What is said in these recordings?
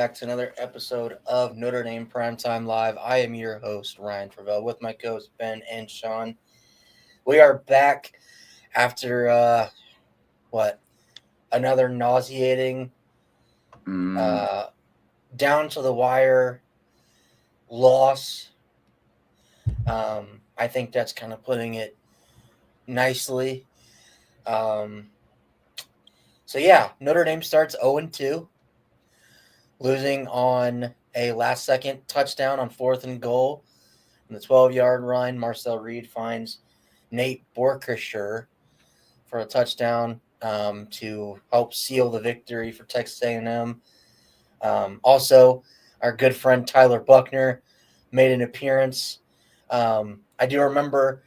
back to another episode of Notre Dame Primetime Live. I am your host, Ryan Travell, with my co hosts, Ben and Sean. We are back after, another nauseating, down to the wire loss. I think that's kind of putting it nicely. Notre Dame starts 0-2. Losing on a last-second touchdown on 4th and goal. On the 12-yard line, Marcel Reed finds Nate Borkischer for a touchdown to help seal the victory for Texas A&M. Also, our good friend Tyler Buckner made an appearance. I do remember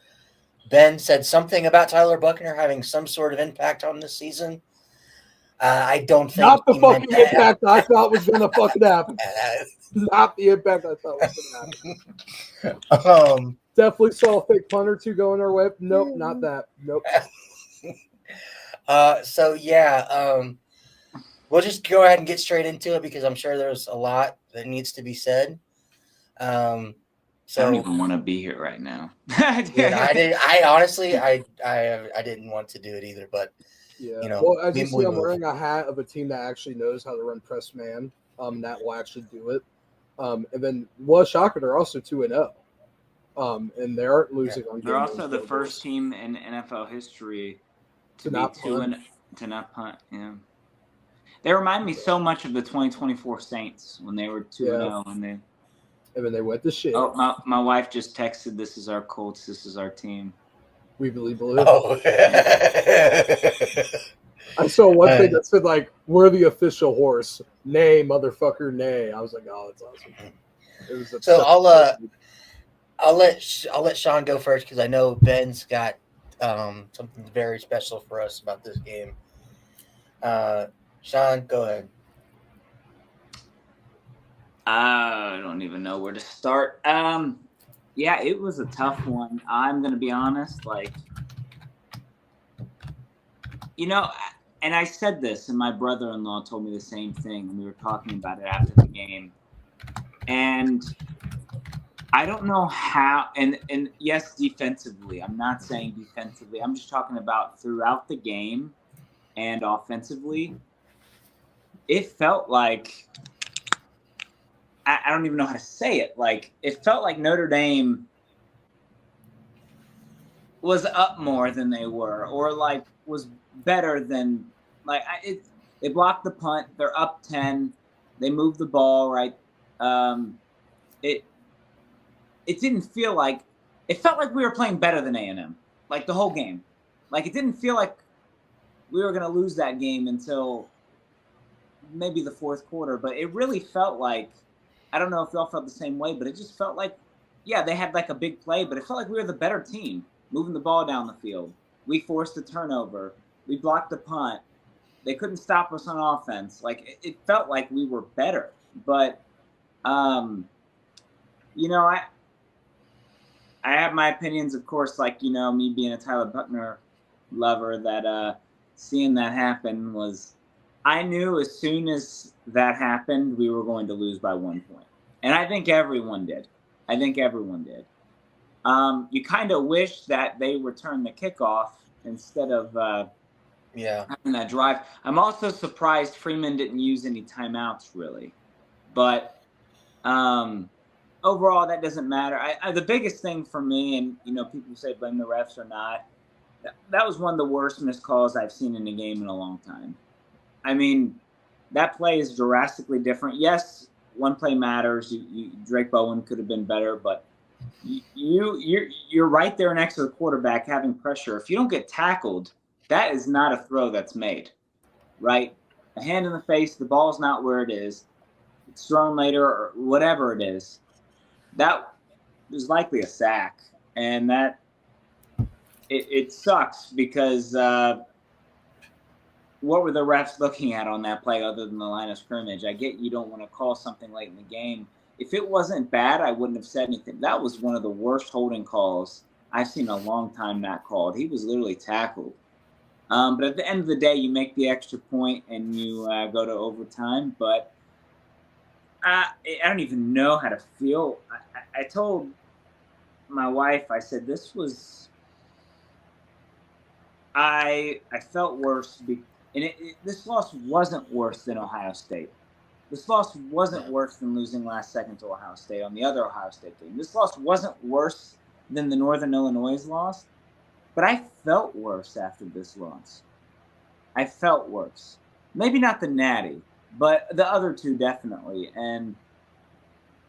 Ben said something about Tyler Buckner having some sort of impact on this season. I don't think not the fucking impact I thought was gonna fucking happen. Not the impact I thought was gonna happen. Definitely saw a fake punt or two going our way. Nope, not that. Nope. We'll just go ahead and get straight into it because I'm sure there's a lot that needs to be said. I don't even want to be here right now. Dude, I honestly didn't want to do it either, but. Yeah. Well, as you see, I'm wearing a hat of a team that actually knows how to run press man. That will actually do it. And then, shocker, they're also 2-0. And they aren't losing on. They're also the first team in NFL history to not punt. Yeah. They remind me so much of the 2024 Saints when they were 2-0 and then they went to shit. Oh, my wife just texted, "This is our Colts. This is our team." We believe it. Oh. I saw one thing that said, like, we're the official horse. Nay, motherfucker, nay. I was like, oh, that's awesome. It was so I'll let Sean go first because I know Ben's got something very special for us about this game. Sean, go ahead. I don't even know where to start. Yeah, it was a tough one. I'm going to be honest. And I said this, and my brother-in-law told me the same thing, and we were talking about it after the game. And I don't know how, and yes, defensively. I'm not saying defensively. I'm just talking about throughout the game and offensively. It felt like, I don't even know how to say it. Like, it felt like Notre Dame was up more than they were, or like was better than they blocked the punt. They're up 10. They moved the ball right. It didn't feel like it felt like we were playing better than A&M, like the whole game. Like, it didn't feel like we were going to lose that game until maybe the fourth quarter, but it really felt like. I don't know if y'all felt the same way, but it just felt like, they had like a big play, but it felt like we were the better team, moving the ball down the field. We forced a turnover. We blocked the punt. They couldn't stop us on offense. Like, it felt like we were better. But, I have my opinions, of course, like, me being a Tyler Buckner lover, that seeing that happen was, I knew as soon as that happened, we were going to lose by 1 point. And I think everyone did. You kind of wish that they returned the kickoff instead of having that drive. I'm also surprised Freeman didn't use any timeouts, really. But overall, that doesn't matter. The biggest thing for me, and, people say blame the refs or not, that was one of the worst missed calls I've seen in a game in a long time. I mean, that play is drastically different. Yes, one play matters. Drake Bowen could have been better, but you're right there next to the quarterback having pressure. If you don't get tackled, that is not a throw that's made, right? A hand in the face, the ball's not where it is. It's thrown later or whatever it is. That is likely a sack, and that it sucks because. What were the refs looking at on that play other than the line of scrimmage? I get you don't want to call something late in the game. If it wasn't bad, I wouldn't have said anything. That was one of the worst holding calls I've seen in a long time not called. He was literally tackled. But at the end of the day, you make the extra point and you go to overtime. But I don't even know how to feel. I told my wife, I said, this was, I felt worse. This loss wasn't worse than Ohio State. This loss wasn't worse than losing last second to Ohio State on the other Ohio State game. This loss wasn't worse than the Northern Illinois loss, but I felt worse after this loss. I felt worse. Maybe not the Natty, but the other two definitely. And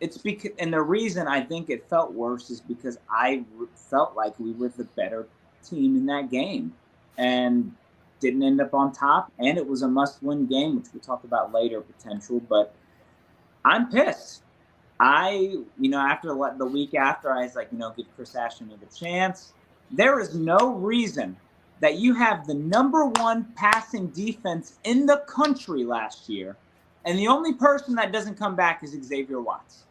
it's because, and the reason I think it felt worse is because I felt like we were the better team in that game and didn't end up on top. And it was a must-win game, which we'll talk about later, potential. But I'm pissed. After the week after, I was like, give Chris Ashton another chance. There is no reason that you have the number one passing defense in the country last year, and the only person that doesn't come back is Xavier Watts.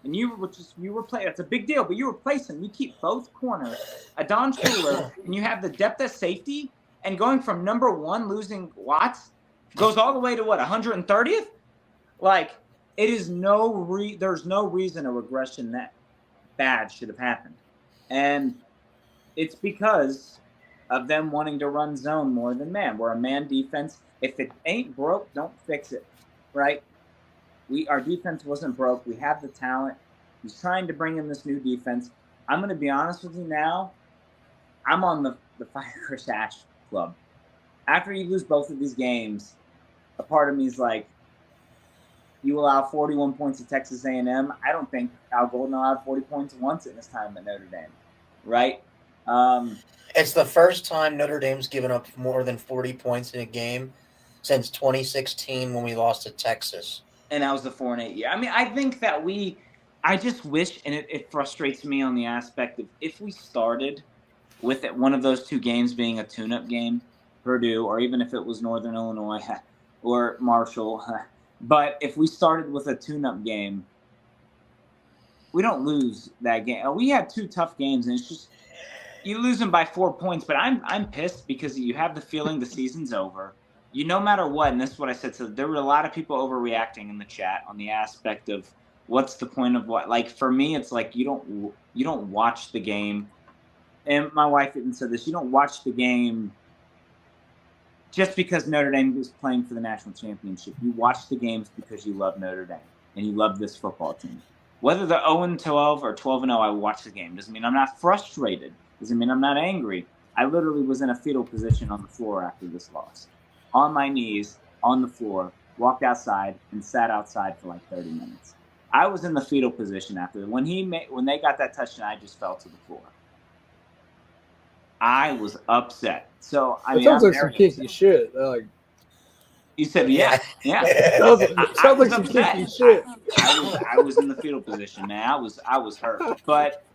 And you were playing. It's a big deal, but you replace him. You keep both corners, Adon Schuler, and you have the depth at safety. And going from number one, losing Watts, goes all the way to what, 130th? Like, it is there's no reason a regression that bad should have happened, and it's because of them wanting to run zone more than man. We're a man defense. If it ain't broke, don't fix it, right? Our defense wasn't broke. We have the talent. He's trying to bring in this new defense. I'm going to be honest with you now. I'm on the Fire Chris Ash club. After you lose both of these games, a part of me is like, you allow 41 points to Texas A&M. I don't think Al Golden allowed 40 points once in his time at Notre Dame, right? It's the first time Notre Dame's given up more than 40 points in a game since 2016 when we lost to Texas. And that was the 4-8 year. I mean, I think that I just wish, and it frustrates me on the aspect of if we started with one of those two games being a tune-up game, Purdue, or even if it was Northern Illinois or Marshall, but if we started with a tune-up game, we don't lose that game. We had two tough games, and it's just you lose them by 4 points. But I'm pissed because you have the feeling the season's over. No matter what, and this is what I said. So there were a lot of people overreacting in the chat on the aspect of what's the point of what. Like for me, it's like you don't watch the game, and my wife even said this. You don't watch the game just because Notre Dame is playing for the national championship. You watch the games because you love Notre Dame and you love this football team. Whether they're 0-12 or 12-0, I watch the game. Doesn't mean I'm not frustrated. Doesn't mean I'm not angry. I literally was in a fetal position on the floor after this loss. On my knees, on the floor, walked outside, and sat outside for like 30 minutes. I was in the fetal position after. When they got that touchdown, I just fell to the floor. I was upset. So I mean, sounds like some kinky shit. Like you said, yeah. sounds like some kinky shit. I was in the fetal position, man. I was hurt, but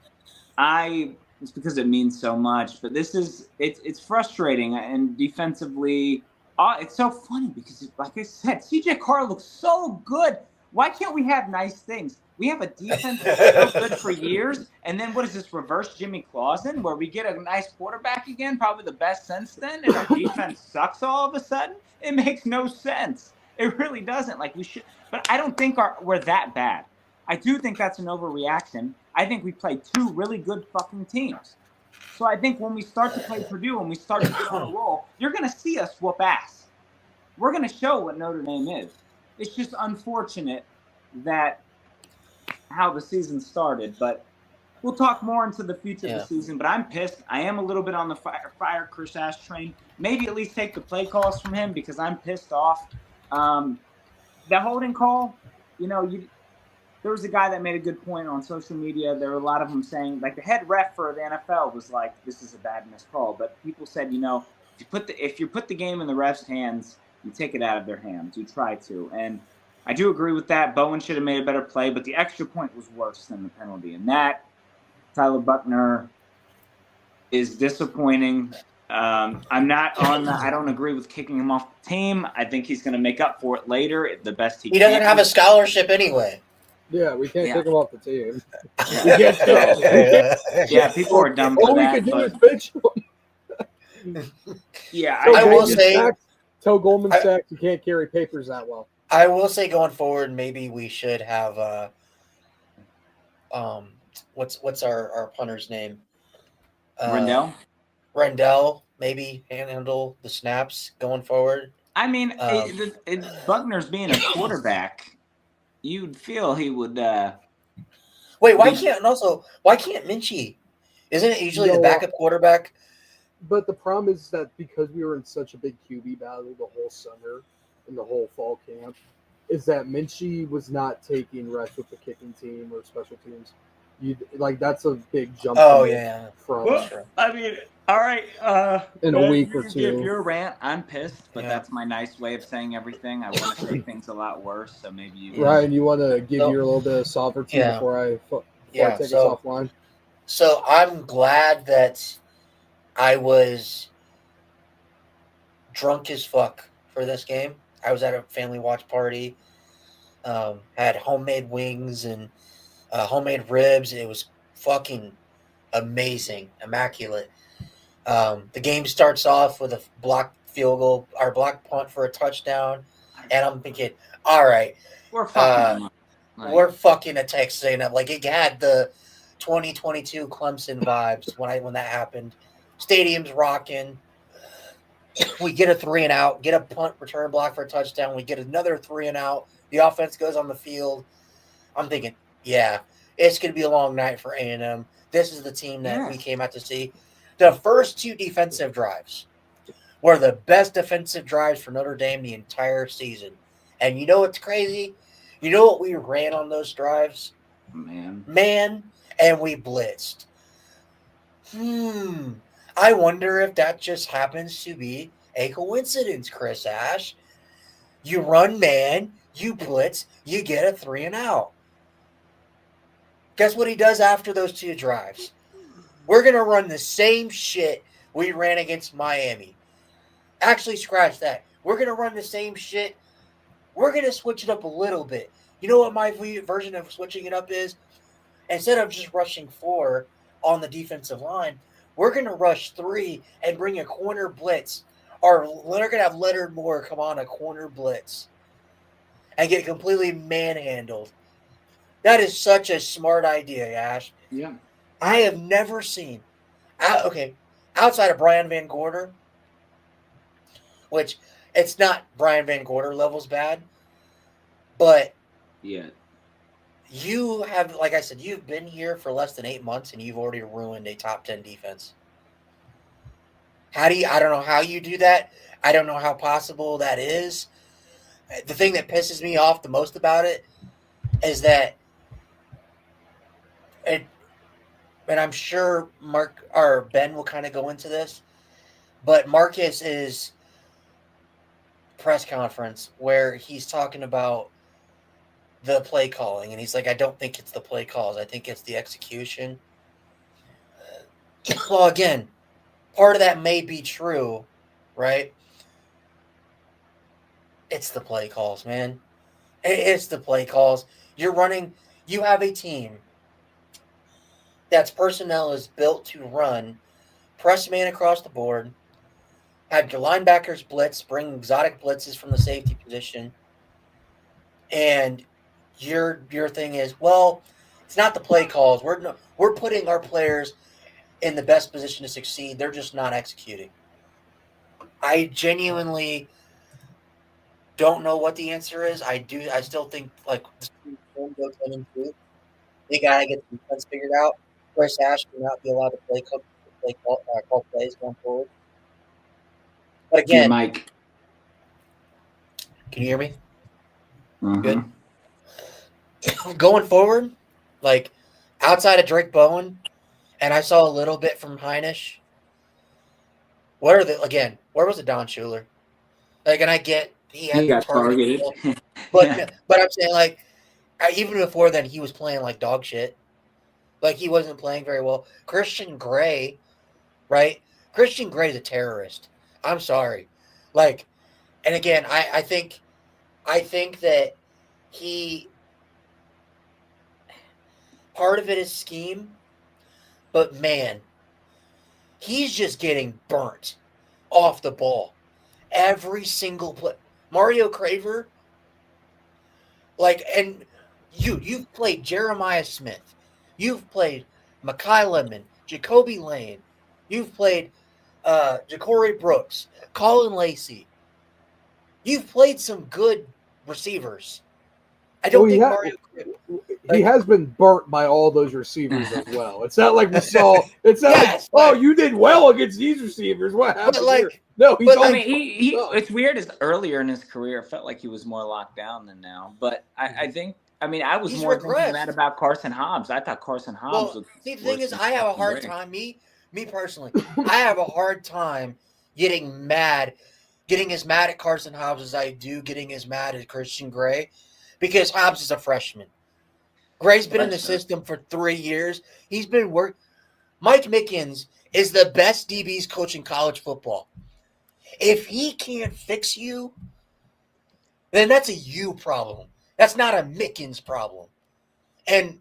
it's because it means so much. But it's frustrating, and defensively, it's so funny because, like I said, CJ Carr looks so good. Why can't we have nice things? We have a defense that's so good for years, and then what is this, reverse Jimmy Clausen, where we get a nice quarterback again, probably the best since then, and our defense sucks all of a sudden? It makes no sense. It really doesn't. Like we should, but I don't think we're that bad. I do think that's an overreaction. I think we play two really good fucking teams. So I think when we start to play Purdue and we start to get on a roll, you're going to see us whoop ass. We're going to show what Notre Dame is. It's just unfortunate that how the season started, but we'll talk more into the future of the season. But I'm pissed. I am a little bit on the fire Chris Ash train. Maybe at least take the play calls from him because I'm pissed off. The holding call, there was a guy that made a good point on social media. There were a lot of them saying, like the head ref for the NFL was like, this is a bad missed call. But people said, if you put the game in the ref's hands, you take it out of their hands. You try to. And I do agree with that. Bowen should have made a better play, but the extra point was worse than the penalty. And that, Tyler Buckner, is disappointing. I'm not on I don't agree with kicking him off the team. I think he's going to make up for it later. The best he can. He doesn't have a scholarship anyway. Yeah, we can't kick him off the team. Yeah, people are dumb for that. All we could do is bench him. Yeah, I will say. Tell Goldman Sachs you can't carry papers that well. I will say going forward, maybe we should have what's our punter's name? Rendell. Rendell maybe handle the snaps going forward. I mean, Buckner's being a quarterback. You'd feel he would. Wait, why can't Minchie? Isn't it usually the backup quarterback? But the problem is that because we were in such a big QB battle the whole summer and the whole fall camp, is that Minchie was not taking reps with the kicking team or special teams. That's a big jump. Oh yeah. Well, I mean, all right. In a week or two. Give your rant. I'm pissed, but that's my nice way of saying everything. I want to say things a lot worse, so maybe you. Ryan, you want to give your little bit of sovereignty before I take us offline? So I'm glad that I was drunk as fuck for this game. I was at a family watch party. Had homemade wings and homemade ribs. It was fucking amazing, immaculate. The game starts off with a blocked field goal, or blocked punt for a touchdown, and I'm thinking, all right, we're fucking at Texas A&M. Like it had the 2022 Clemson vibes when that happened. Stadium's rocking. We get a 3-and-out, get a punt return block for a touchdown. We get another 3-and-out. The offense goes on the field. I'm thinking, yeah, it's going to be a long night for A&M. This is the team that we came out to see. The first 2 defensive drives were the best defensive drives for Notre Dame the entire season. And you know what's crazy? You know what we ran on those drives? Man, and we blitzed. I wonder if that just happens to be a coincidence, Chris Ash. You run man, you blitz, you get a 3-and-out. Guess what he does after those 2 drives? We're going to run the same shit we ran against Miami. Actually, scratch that. We're going to run the same shit. We're going to switch it up a little bit. You know what my version of switching it up is? Instead of just rushing 4 on the defensive line, we're going to rush 3 and bring a corner blitz. Or we're going to have Leonard Moore come on a corner blitz and get completely manhandled. That is such a smart idea, Ash. Yeah. I have never seen, outside of Brian Van Gorder, which it's not Brian Van Gorder levels bad, but you have, like I said, you've been here for less than 8 months and you've already ruined a top 10 defense. I don't know how you do that. I don't know how possible that is. The thing that pisses me off the most about it is that and I'm sure Ben will kind of go into this, but Marcus's press conference where he's talking about the play calling, and he's like, I don't think it's the play calls. I think it's the execution. Well, again, part of that may be true, right? It's the play calls, man. It's the play calls. You have a team that's personnel is built to run, press man across the board, had your linebackers blitz, bring exotic blitzes from the safety position, and your thing is, well, it's not the play calls. We're putting our players in the best position to succeed. They're just not executing. I genuinely don't know what the answer is. I still think like they gotta get the defense figured out. Chris Ash cannot be allowed to call plays going forward. But again, Mike, can you hear me? Mm-hmm. Good. Going forward, like outside of Drake Bowen, and I saw a little bit from Heinisch. Where was it Don Schuler? Like, and I get he got targeted. But I'm saying, like, even before then, he was playing like dog shit. Like, he wasn't playing very well. Christian Gray, right? Christian Gray's a terrorist. I'm sorry. Like, and again, I think that part of it is scheme, but man, he's just getting burnt off the ball. Every single play. Mario Craver Like, and you've played Jeremiah Smith. You've played Mekhi Lemon, Jacoby Lane. You've played Ja'Cory Brooks, Colin Lacey. You've played some good receivers. I don't think Mario. He has been burnt by all those receivers as well. It's not like we saw. It's not Yes, like, oh, you did well against these receivers. What happened here? No, he's. I mean, he it's weird. As earlier in his career, it felt like he was more locked down than now. But I think. I mean, I was more thinking that about Carson Hobbs. I thought Carson Hobbs. Well, see, the thing is, I have a hard time. Me personally, I have a hard time getting as mad at Carson Hobbs as I do getting as mad at Christian Gray, because Hobbs is a freshman. Gray's been in the system for 3 years. He's been Mike Mickens is the best DBs coach in college football. If he can't fix you, then that's a you problem. That's not a Mickens problem. And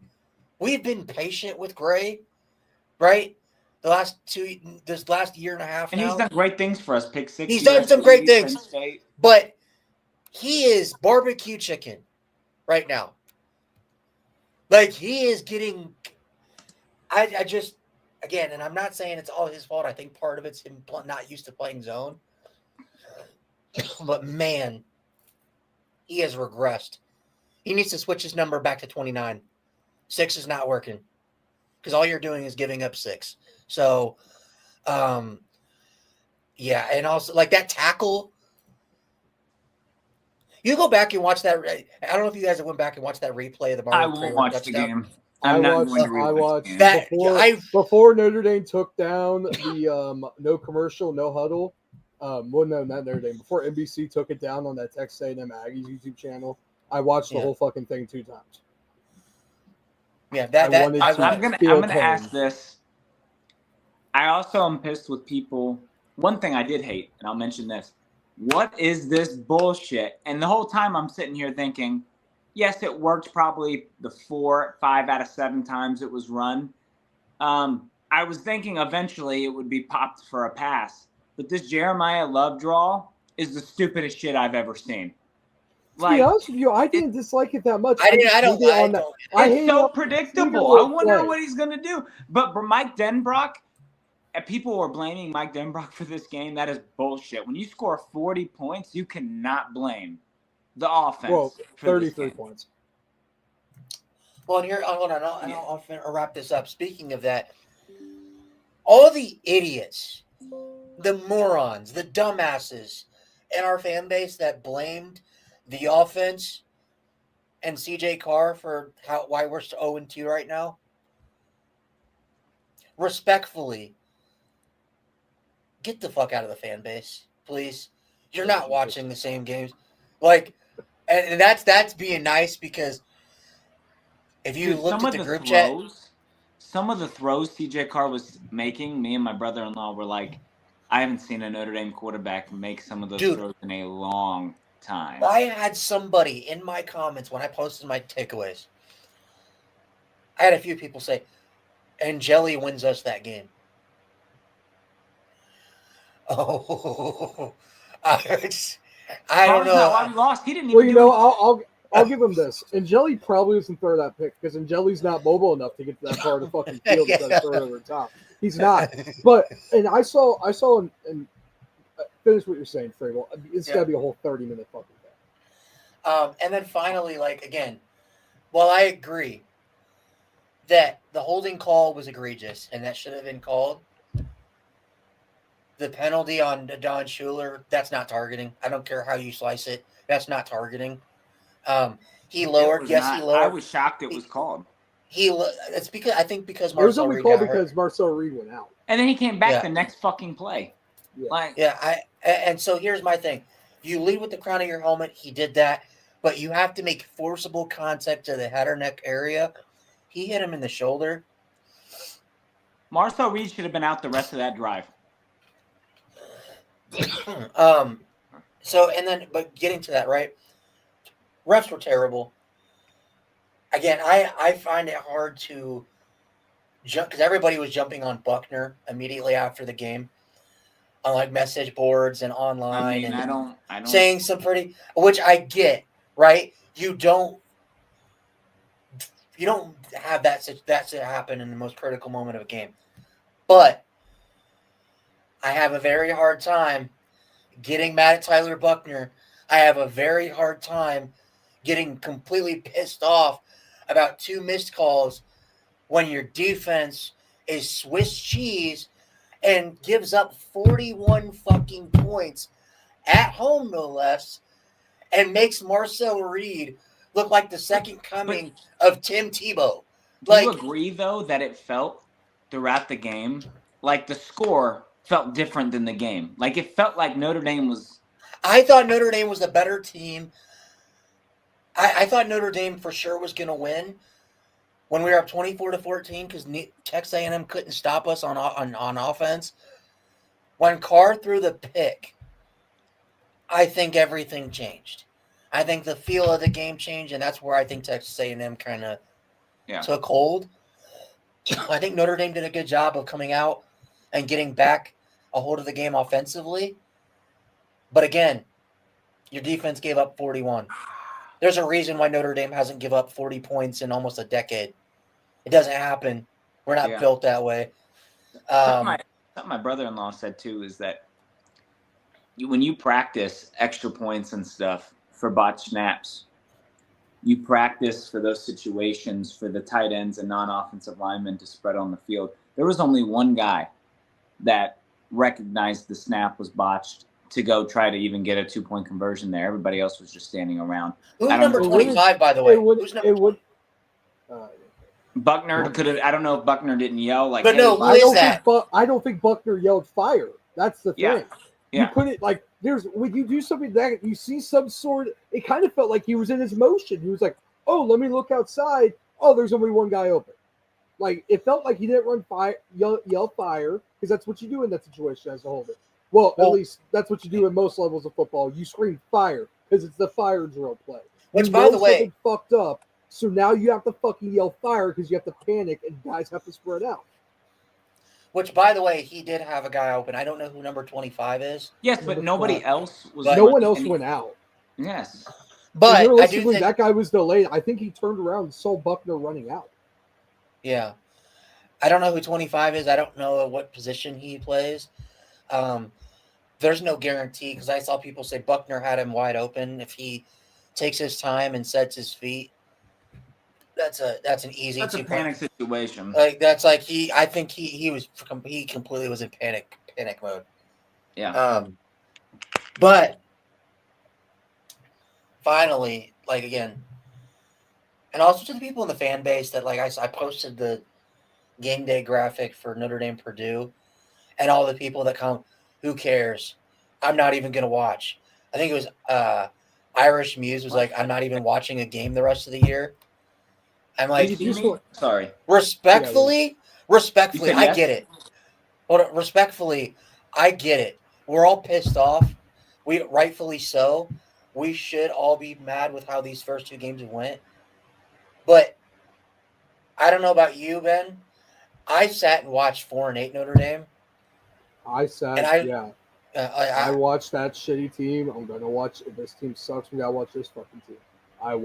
we've been patient with Gray, right? This last year and a half and now. He's done great things for us. Pick 6. He's done some great things. But he is barbecue chicken right now. Like, he is getting – I just – again, and I'm not saying it's all his fault. I think part of it's him not used to playing zone. But, man, he has regressed. He needs to switch his number back to 29. 6 is not working because all you're doing is giving up 6. So, yeah, and also, like, that tackle – you go back and watch that. I don't know if you guys went back and watched that replay of the Mario. I won't watch touchdown. The game. I watched that before Notre Dame took down the no commercial, no huddle. Well, no, not Notre Dame. Before NBC took it down on that Texas A&M Aggies YouTube channel, I watched the whole fucking thing 2 times. Yeah, I'm gonna ask this. I also am pissed with people. One thing I did hate, and I'll mention this. What is this bullshit? And the whole time I'm sitting here thinking, yes, it worked probably the 5 out of 7 times it was run. I was thinking eventually it would be popped for a pass. But this Jeremiah Love draw is the stupidest shit I've ever seen. Like, to be honest with you, I didn't dislike it that much. It's so predictable. I wonder what he's going to do. But for Mike Denbrock, and people were blaming Mike Denbrock for this game. That is bullshit. When you score 40 points, you cannot blame the offense. Well, 33 points. Well, and here, hold on, I'll wrap this up. Speaking of that, all the idiots, the morons, the dumbasses in our fan base that blamed the offense and CJ Carr for why we're 0-2 right now, respectfully, get the fuck out of the fan base, please. You're not watching the same games. Like, and that's being nice, because if you looked at the group chat, some of the throws CJ Carr was making, me and my brother-in-law were like, I haven't seen a Notre Dame quarterback make some of those throws in a long time. I had somebody in my comments when I posted my takeaways. I had a few people say, Angeli wins us that game. Oh, I don't know. I lost. He didn't even. Well, I'll give him this. Angeli probably doesn't throw that pick because Angeli's not mobile enough to get to that part of the fucking field to throw it over the top. He's not. But I saw and finish what you're saying, Frable. It's got to be a whole 30-minute fucking thing. And then finally, like, again, while I agree that the holding call was egregious and that should have been called, the penalty on Don Schuler, that's not targeting. I don't care how you slice it. That's not targeting. He lowered. Yes, he lowered. I was shocked it was called. It's because I think because Marcel Reed. It was only called because Marcel Reed went out, and then he came back the next fucking play. And so here's my thing: you lead with the crown of your helmet. He did that, but you have to make forcible contact to the head or neck area. He hit him in the shoulder. Marcel Reed should have been out the rest of that drive. But getting to that, right? Refs were terrible. Again, I find it hard to jump because everybody was jumping on Buckner immediately after the game on like message boards and online. I don't saying some pretty, which I get, right? You don't You don't have that to happen in the most critical moment of a game. But I have a very hard time getting mad at Tyler Buchner. I have a very hard time getting completely pissed off about 2 missed calls when your defense is Swiss cheese and gives up 41 fucking points at home, no less, and makes Marcel Reed look like the second coming of Tim Tebow. Do you agree, though, that it felt throughout the game like the score felt different than the game? Like it felt like Notre Dame was. I thought Notre Dame was the better team. I thought Notre Dame for sure was going to win when we were up 24-14 because Texas A&M couldn't stop us on offense. When Carr threw the pick, I think everything changed. I think the feel of the game changed, and that's where I think Texas A&M kind of took hold. I think Notre Dame did a good job of coming out and getting back a hold of the game offensively. But again, your defense gave up 41. There's a reason why Notre Dame hasn't given up 40 points in almost a decade. It doesn't happen. We're not built that way. Something my brother-in-law said, too, is that when you practice extra points and stuff for botched snaps, you practice for those situations for the tight ends and non-offensive linemen to spread on the field. There was only one guy that recognized the snap was botched to go try to even get a 2-point conversion there. Everybody else was just standing around. Who's number 25, by the way? Buchner could have. I don't know if Buchner didn't yell like. But no, who is that? I don't think Buchner yelled fire. That's the thing. Yeah. You put it like when you do something that you see some sort. It kind of felt like he was in his motion. He was like, "Oh, let me look outside. Oh, there's only one guy open." Like it felt like he didn't run fire, yell fire, because that's what you do in that situation as a holder. Well, at least that's what you do in most levels of football. You scream fire because it's the fire drill play. Which, by the way, fucked up. So now you have to fucking yell fire because you have to panic and guys have to spread out. Which, by the way, he did have a guy open. I don't know who number 25 is. Yes, but nobody else was. No one else went out. Yes, but I do think that guy was delayed. I think he turned around and saw Buchner running out. Yeah, I don't know who 25 is. I don't know what position he plays. There's no guarantee because I saw people say Buchner had him wide open. If he takes his time and sets his feet, that's an easy. That's a panic situation. Like that's like I think he completely was in panic mode. Yeah. But finally, like again, and also to the people in the fan base that like I posted the game day graphic for Notre Dame Purdue, and all the people that come. Who cares? I'm not even going to watch. I think it was Irish Muse was like, I'm not even watching a game the rest of the year. I'm like, sorry. Respectfully, I get it. Hold on, respectfully, I get it. We're all pissed off. We rightfully so. We should all be mad with how these first 2 games went. But I don't know about you, Ben. I sat and watched 4-8 Notre Dame. I watched that shitty team. I'm gonna watch. If this team sucks, we gotta watch this fucking team. I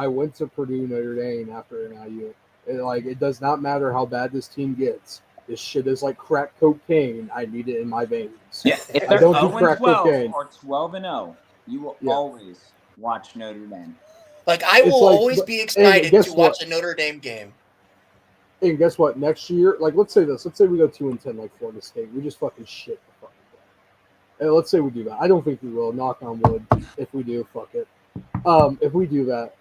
went to Purdue Notre Dame after NIU. It does not matter how bad this team gets. This shit is like crack cocaine. I need it in my veins. Yeah, if they're 0-12 or 12-0, you will always watch Notre Dame. Like I will always be excited to watch a Notre Dame game. And guess what? Next year, like let's say this. Let's say we go 2-10 like Florida State. We just fucking shit the fucking play. And let's say we do that. I don't think we will. Knock on wood. If we do, fuck it. If we do that,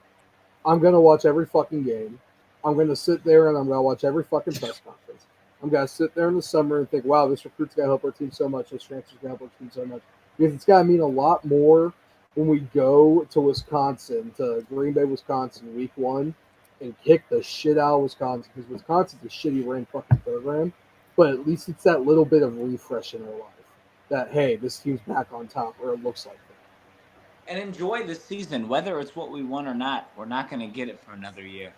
I'm gonna watch every fucking game. I'm gonna sit there and I'm gonna watch every fucking press conference. I'm gonna sit there in the summer and think, wow, this recruit's gonna help our team so much. This transfer's gonna help our team so much because it's gotta mean a lot more when we go to Wisconsin, to Green Bay, Wisconsin, week 1. And kick the shit out of Wisconsin because Wisconsin's a shitty ran fucking program, but at least it's that little bit of refresh in our life that hey, this team's back on top, or it looks like that. And enjoy the season, whether it's what we want or not. We're not going to get it for another year,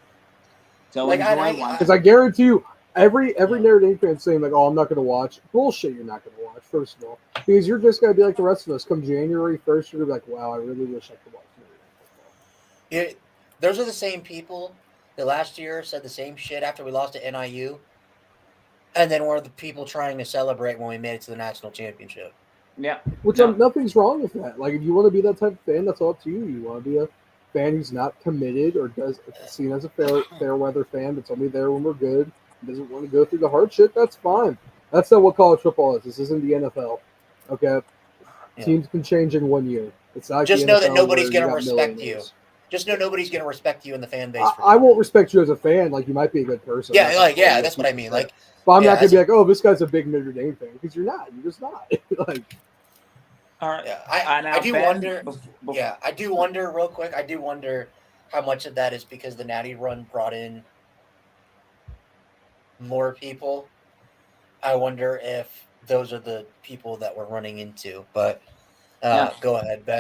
so like enjoy. Because I guarantee you, every Notre Dame fan saying like, "Oh, I'm not going to watch." Bullshit, you're not going to watch. First of all, because you're just going to be like the rest of us. Come January 1st, you're going to be like, "Wow, I really wish I could watch Notre Dame football." Those are the same people that last year said the same shit after we lost to NIU, and then we're the people trying to celebrate when we made it to the national championship. Yeah. Which nothing's wrong with that. Like, if you want to be that type of fan, that's all up to you. You want to be a fan who's not committed or does seen as a fair weather fan that's only there when we're good, doesn't want to go through the hardship, that's fine. That's not what college football is. This isn't the NFL. Okay? Yeah. Teams can change in 1 year. It's not just the know NFL that nobody's going to respect you. Just know nobody's going to respect you in the fan base. I won't respect you as a fan. Like, you might be a good person. Yeah, that's what I mean. Like, but I'm not going to be like, oh, this guy's a big Notre Dame fan, because you're not. You're just not. Like, all right. Yeah, I do wonder. Yeah, I do wonder real quick. I do wonder how much of that is because the Natty run brought in more people. I wonder if those are the people that we're running into. But go ahead, Ben.